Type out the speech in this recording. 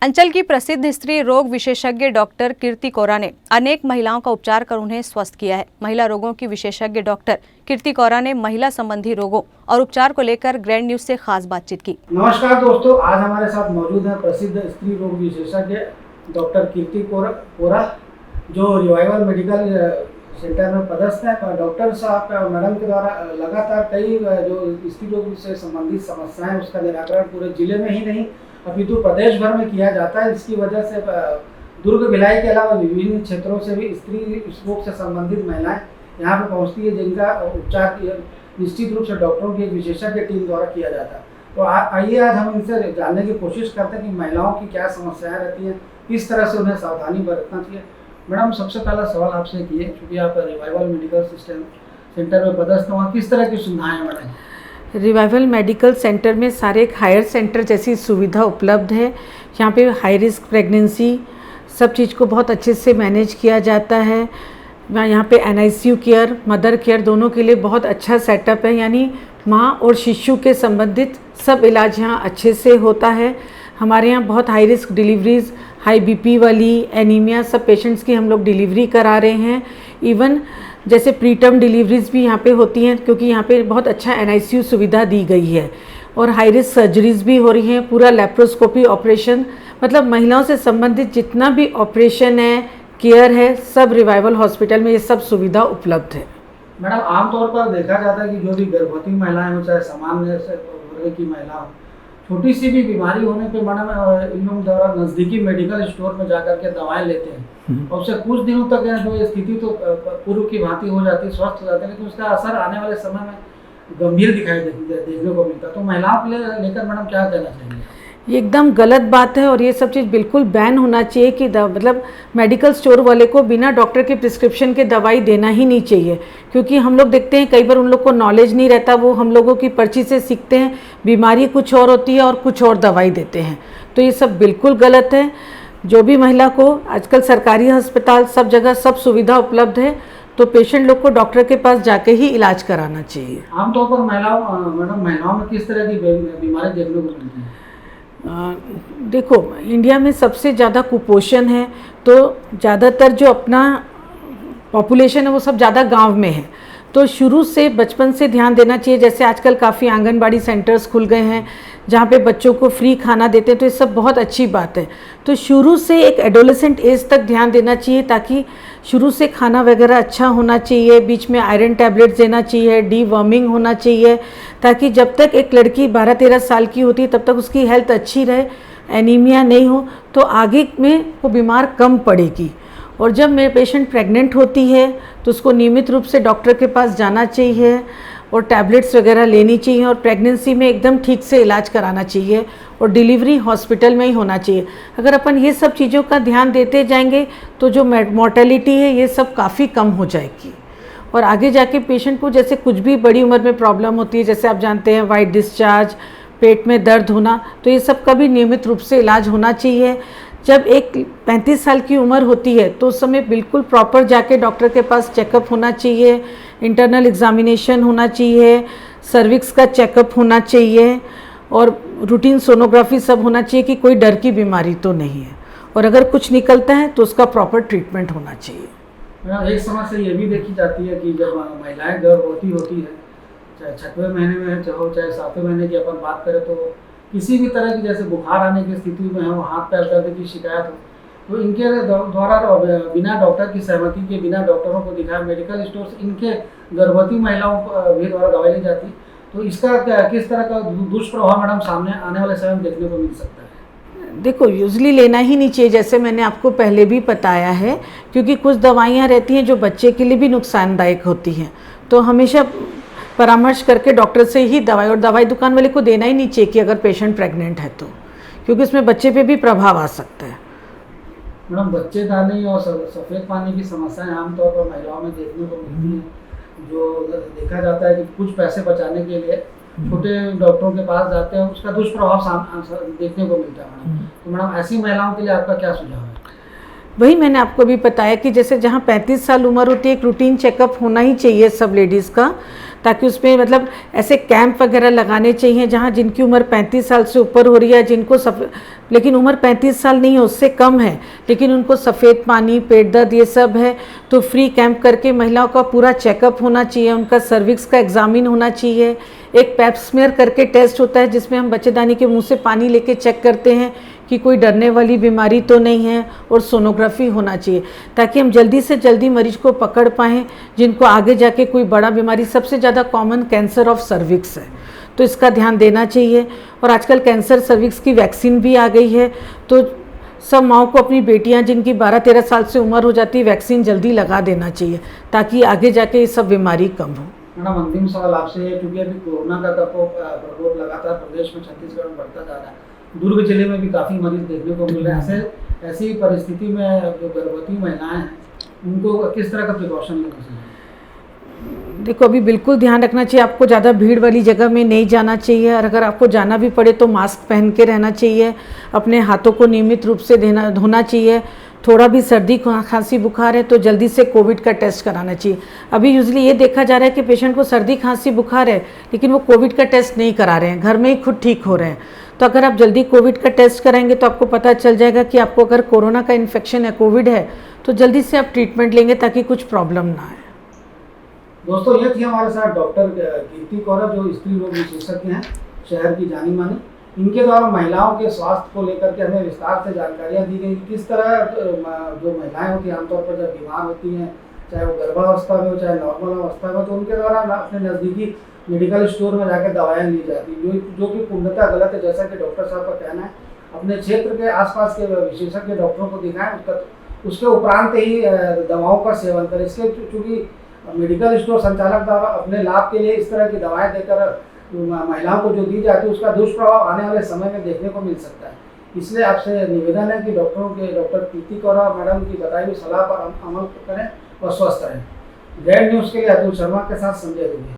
अंचल की प्रसिद्ध स्त्री रोग विशेषज्ञ डॉक्टर कीर्ति कोरा ने अनेक महिलाओं का उपचार कर उन्हें स्वस्थ किया है। महिला रोगों की विशेषज्ञ डॉक्टर कीर्ति कोरा ने महिला संबंधी रोगों और उपचार को लेकर ग्रैंड न्यूज से खास बातचीत की। नमस्कार दोस्तों, आज हमारे साथ मौजूद है प्रसिद्ध स्त्री रोग विशेषज्ञ डॉक्टर कीर्ति कोरा जो रिवाइवल मेडिकल सेंटर में पदस्थ है। डॉक्टर साहब मैडम के द्वारा लगातार कई जो स्त्री रोग से संबंधित समस्याएं उसका निराकरण पूरे जिले में ही नहीं अपितु प्रदेश भर में किया जाता है। इसकी वजह से दुर्ग भिलाई के अलावा विभिन्न क्षेत्रों से भी स्त्री रोग से संबंधित महिलाएं यहाँ पर पहुँचती है, जिनका उपचार निश्चित रूप से डॉक्टरों की एक विशेषज्ञ टीम द्वारा किया जाता है। तो आइए आज हम इनसे जानने की कोशिश करते हैं कि महिलाओं की क्या समस्याएं रहती हैं, किस तरह से उन्हें सावधानी बरतना चाहिए। मैडम, सबसे पहला सवाल आपसे किए, क्योंकि आप रिवाइवल मेडिकल सेंटर में पदस्थ हैं, किस तरह की सुविधाएं हैं मैडम? रिवाइवल मेडिकल सेंटर में सारे एक हायर सेंटर जैसी सुविधा उपलब्ध है। यहाँ पे हाई रिस्क प्रेगनेंसी सब चीज़ को बहुत अच्छे से मैनेज किया जाता है। यहाँ पे NICU केयर, मदर केयर दोनों के लिए बहुत अच्छा सेटअप है, यानी माँ और शिशु के संबंधित सब इलाज यहाँ अच्छे से होता है। हमारे यहाँ बहुत high risk deliveries, high BP वाली, एनीमिया सब पेशेंट्स की हम लोग डिलीवरी करा रहे हैं। इवन जैसे प्रीटर्म डिलीवरीज भी यहाँ पे होती हैं, क्योंकि यहाँ पे बहुत अच्छा NICU सुविधा दी गई है। और हाई रिस्क सर्जरीज भी हो रही हैं, पूरा लेप्रोस्कोपी ऑपरेशन, मतलब महिलाओं से संबंधित जितना भी ऑपरेशन है, केयर है, सब रिवाइवल हॉस्पिटल में ये सब सुविधा उपलब्ध है। मैडम, आमतौर पर देखा जाता है कि जो भी गर्भवती महिलाएं हो, चाहे सामान्य वर्ग की महिला हो, छोटी सी भी बीमारी होने पे मैडम इन लोगों द्वारा नज़दीकी मेडिकल स्टोर में जाकर के दवाएं लेते हैं और उससे कुछ दिनों तक जो स्थिति तो पूर्व की भांति हो जाती है, स्वस्थ हो जाती है, लेकिन उसका असर आने वाले समय में गंभीर दिखाई देखने को मिलता है। तो महिलाओं के लिए लेकर मैडम क्या कहना चाहिए? ये एकदम गलत बात है और ये सब चीज़ बिल्कुल बैन होना चाहिए कि मतलब मेडिकल स्टोर वाले को बिना डॉक्टर के प्रिस्क्रिप्शन के दवाई देना ही नहीं चाहिए। क्योंकि हम लोग देखते हैं कई बार उन लोग को नॉलेज नहीं रहता, वो हम लोगों की पर्ची से सीखते हैं, बीमारी कुछ और होती है और कुछ और दवाई देते हैं। तो ये सब बिल्कुल गलत है। जो भी महिला को आजकल सरकारी अस्पताल सब जगह सब सुविधा उपलब्ध है, तो पेशेंट लोग को डॉक्टर के पास जाके ही इलाज कराना चाहिए। आमतौर पर महिलाओं में किस तरह की बीमारी देखने को मिलती है? देखो, इंडिया में सबसे ज़्यादा कुपोषण है, तो ज़्यादातर जो अपना पॉपुलेशन है वो सब ज़्यादा गांव में है। तो शुरू से बचपन से ध्यान देना चाहिए। जैसे आजकल काफ़ी आंगनबाड़ी सेंटर्स खुल गए हैं जहाँ पे बच्चों को फ्री खाना देते हैं, तो ये सब बहुत अच्छी बात है। तो शुरू से एक एडोलेसेंट एज तक ध्यान देना चाहिए, ताकि शुरू से खाना वगैरह अच्छा होना चाहिए, बीच में आयरन टैबलेट्स देना चाहिए, डीवर्मिंग होना चाहिए, ताकि जब तक एक लड़की 12-13 साल की होती है तब तक उसकी हेल्थ अच्छी रहे, एनीमिया नहीं हो, तो आगे में वो बीमार कम पड़ेगी। और जब मेरे पेशेंट प्रेग्नेंट होती है तो उसको नियमित रूप से डॉक्टर के पास जाना चाहिए और टैबलेट्स वगैरह लेनी चाहिए, और प्रेगनेंसी में एकदम ठीक से इलाज कराना चाहिए, और डिलीवरी हॉस्पिटल में ही होना चाहिए। अगर अपन ये सब चीज़ों का ध्यान देते जाएंगे तो जो मोर्टेलिटी है ये सब काफ़ी कम हो जाएगी। और आगे जाके पेशेंट को जैसे कुछ भी बड़ी उम्र में प्रॉब्लम होती है, जैसे आप जानते हैं वाइट डिस्चार्ज, पेट में दर्द होना, तो ये सब का भी नियमित रूप से इलाज होना चाहिए। जब एक 35 साल की उम्र होती है तो उस समय बिल्कुल प्रॉपर जाके डॉक्टर के पास चेकअप होना चाहिए, इंटरनल एग्जामिनेशन होना चाहिए, सर्विक्स का चेकअप होना चाहिए, और रूटीन सोनोग्राफी सब होना चाहिए कि कोई डर की बीमारी तो नहीं है, और अगर कुछ निकलता है तो उसका प्रॉपर ट्रीटमेंट होना चाहिए। एक समस्या ये भी देखी जाती है कि जब महिलाएं गर्भवती होती है, चाहे 6वें महीने में हो चाहे 7वें महीने की अपन बात करें, तो किसी भी तरह की जैसे बुखार आने की स्थिति में हो, हाथ पैर दर्द की शिकायत हो, तो इनके द्वारा बिना डॉक्टर की सहमति के, बिना डॉक्टरों को दिखाए मेडिकल स्टोर से इनके गर्भवती महिलाओं भी द्वारा दवाई ली जाती, तो इसका किस तरह का दुष्प्रभाव मैडम सामने आने वाले समय में देखने को मिल सकता है? देखो, यूजली लेना ही नहीं चाहिए, जैसे मैंने आपको पहले भी बताया है, क्योंकि कुछ दवाइयाँ रहती हैं जो बच्चे के लिए भी नुकसानदायक होती हैं। तो हमेशा परामर्श करके डॉक्टर से ही दवाई, और दवाई दुकान वाले को देना ही नहीं चाहिए कि अगर पेशेंट प्रेग्नेंट है तो, क्योंकि इसमें बच्चे पे भी प्रभाव आ सकता है। मैडम, बच्चेदानी और सफ़ेद पानी की समस्याएं आमतौर पर महिलाओं में देखने को मिलती हैं, जो देखा जाता है कि कुछ पैसे बचाने के लिए छोटे डॉक्टरों के पास जाते हैं, उसका दुष्प्रभाव देखने को मिलता है। तो मैडम, ऐसी महिलाओं के लिए आपका क्या सुझाव है? वही मैंने आपको भी बताया कि जैसे जहाँ 35 साल उम्र होती है एक रूटीन चेकअप होना ही चाहिए सब लेडीज़ का, ताकि उसमें मतलब ऐसे कैंप वगैरह लगाने चाहिए जहाँ जिनकी उम्र 35 साल से ऊपर हो रही है, जिनको लेकिन उम्र 35 साल नहीं है, उससे कम है, लेकिन उनको सफ़ेद पानी, पेट दर्द ये सब है, तो फ्री कैंप करके महिलाओं का पूरा चेकअप होना चाहिए, उनका सर्विक्स का एग्जामिन होना चाहिए। एक पैप स्मेयर करके टेस्ट होता है जिसमें हम बच्चेदानी के मुंह से पानी लेके चेक करते हैं कि कोई डरने वाली बीमारी तो नहीं है, और सोनोग्राफी होना चाहिए ताकि हम जल्दी से जल्दी मरीज को पकड़ पाएँ जिनको आगे जाके कोई बड़ा बीमारी, सबसे ज़्यादा कॉमन कैंसर ऑफ सर्विक्स है, तो इसका ध्यान देना चाहिए। और आजकल कैंसर सर्विक्स की वैक्सीन भी आ गई है, तो सब माओं को अपनी बेटियां जिनकी 12-13 साल से उम्र हो जाती है वैक्सीन जल्दी लगा देना चाहिए ताकि आगे जाके ये सब बीमारी कम हो। मैडम, अंतिम सवाल आपसे है, क्योंकि अभी कोरोना का प्रकोप लगातार प्रदेश में, छत्तीसगढ़ में बढ़ता जा रहा है, दुर्ग जिले में भी काफ़ी मरीज देखने को मिल रहे हैं। ऐसी परिस्थिति में जो गर्भवती महिलाएं हैं उनको किस तरह का प्रिकॉशन लेना चाहिए? देखो, अभी बिल्कुल ध्यान रखना चाहिए, आपको ज़्यादा भीड़ वाली जगह में नहीं जाना चाहिए, और अगर आपको जाना भी पड़े तो मास्क पहन के रहना चाहिए, अपने हाथों को नियमित रूप से धोना चाहिए। थोड़ा भी सर्दी खांसी बुखार है तो जल्दी से कोविड का टेस्ट कराना चाहिए। अभी यूजली ये देखा जा रहा है कि पेशेंट को सर्दी खांसी बुखार है लेकिन वो कोविड का टेस्ट नहीं करा रहे हैं, घर में ही खुद ठीक हो रहे हैं। तो अगर आप जल्दी कोविड का टेस्ट कराएंगे तो आपको पता चल जाएगा कि आपको अगर कोरोना का इन्फेक्शन है, कोविड है, तो जल्दी से आप ट्रीटमेंट लेंगे ताकि कुछ प्रॉब्लम ना आए। दोस्तों, ये थी हमारे साथ डॉक्टर कीर्ति कोरा, जो स्त्री रोग विशेषज्ञ हैं, शहर की जानी मानी। इनके द्वारा महिलाओं के स्वास्थ्य को लेकर के हमें विस्तार से जानकारियाँ दी गई। किस तरह जो महिलाएं होती हैं आमतौर पर जब बीमार होती हैं, चाहे वो गर्भावस्था में हो चाहे नॉर्मल अवस्था में, तो उनके द्वारा अपने नज़दीकी मेडिकल स्टोर में जाकर दवाएं ली जाती, जो कि पूर्णतः गलत है। जैसा कि डॉक्टर साहब का कहना है, अपने क्षेत्र के आसपास के विशेषज्ञ डॉक्टरों को दिखाएं, उसके उपरांत ही दवाओं का सेवन करें। इसके चूँकि मेडिकल स्टोर संचालक द्वारा अपने लाभ के लिए इस तरह की दवाएं देकर महिलाओं को जो दी जाती है उसका दुष्प्रभाव आने वाले समय में देखने को मिल सकता है। इसलिए आपसे निवेदन है कि डॉक्टर कीर्ति कोरा मैडम की बताई हुई सलाह पर अमल करें और स्वस्थ रहें। ग्रैंड न्यूज़ के लिए अतुल शर्मा के साथ संजय दुबे।